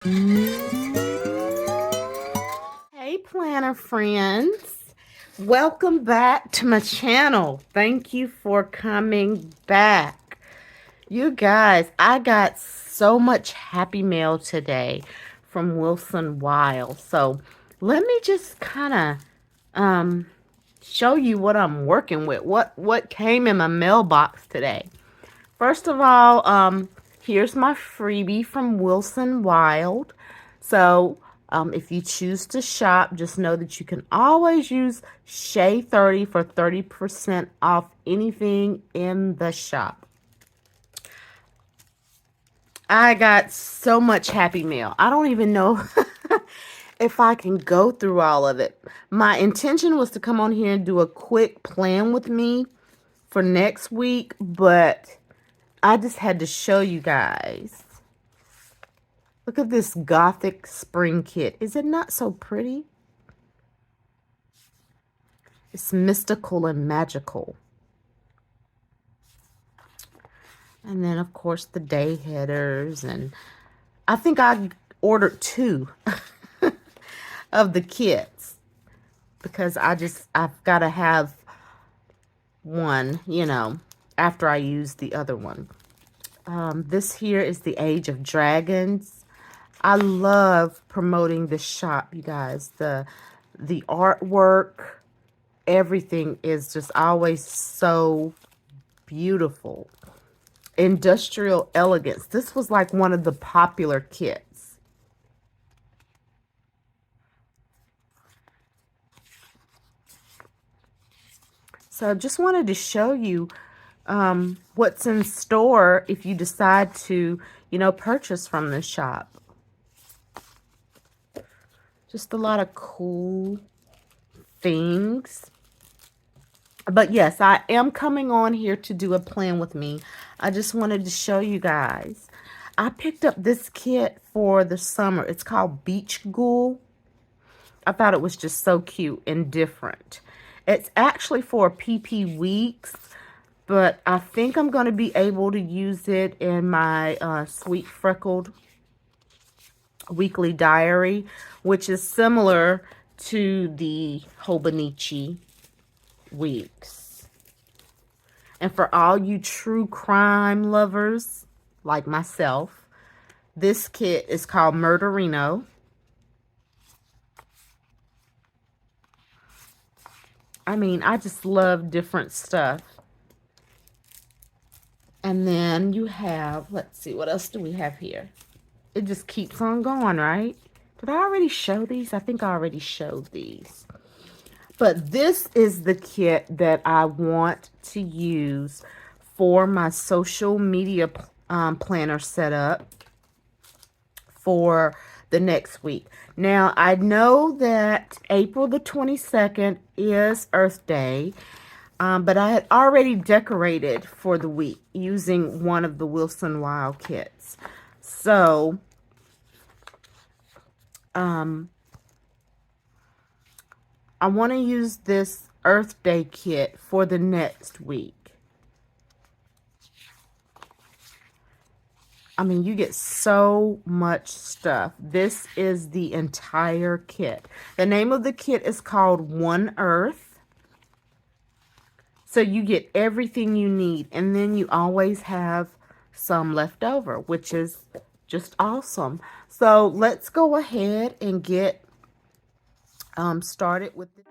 Hey planner friends, welcome back to my channel. Thank you for coming back. You guys, I got so much happy mail today from Wilson Wylde. So let me just kind of show you what I'm working with, what came in my mailbox today. First of all, here's my freebie from Wilson Wylde. So if you choose to shop, just know that you can always use Shay 30 for 30% off anything in the shop. I got so much happy mail. I don't even know if I can go through all of it. My intention was to come on here and do a quick plan with me for next week, but I just had to show you guys. Look at this gothic spring kit. Is it not so pretty? It's mystical and magical. And then, of course, the day headers. And I think I ordered 2 of the kits because I've got to have one, after I use the other one. This here is the Age of Dragons. I love promoting this shop, you guys. The artwork, everything is just always so beautiful. Industrial Elegance. This was like one of the popular kits. So I just wanted to show you what's in store if you decide to, purchase from this shop. Just a lot of cool things. But yes, I am coming on here to do a plan with me. I just wanted to show you guys. I picked up this kit for the summer. It's called Beach Ghoul. I thought it was just so cute and different. It's actually for PP weeks, but I think I'm going to be able to use it in my Sweet Freckled weekly diary, which is similar to the Hobonichi weeks. And for all you true crime lovers like myself, this kit is called Murderino. I mean, I just love different stuff. And then you have, let's see, what else do we have here? It just keeps on going, right? Did I already show these? I think I already showed these. But this is the kit that I want to use for my social media planner setup for the next week. Now, I know that April the 22nd is Earth Day, but I had already decorated for the week using one of the Wilson Wylde kits. So, I want to use this Earth Day kit for the next week. I mean, you get so much stuff. This is the entire kit. The name of the kit is called One Earth. So you get everything you need. And then you always have some left over, which is just awesome. So let's go ahead and get started with it.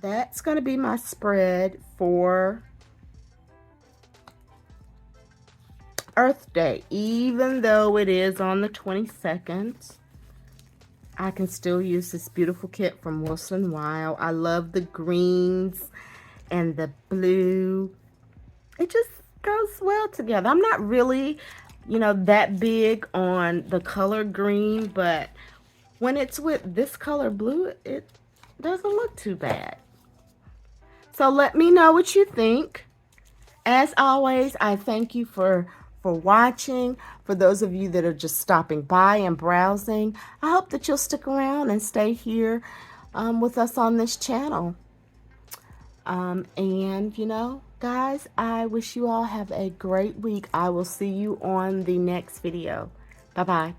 that's going to be my spread for Earth Day. Even though it is on the 22nd, I can still use this beautiful kit from Wilson Wylde. I love the greens and the blue. It just goes well together. I'm not really, you know, that big on the color green, but when it's with this color blue, it doesn't look too bad. So let me know what you think. As always, I thank you for watching. For those of you that are just stopping by and browsing, I hope that you'll stick around and stay here with us on this channel. And, you know, guys, I wish you all have a great week. I will see you on the next video. Bye-bye.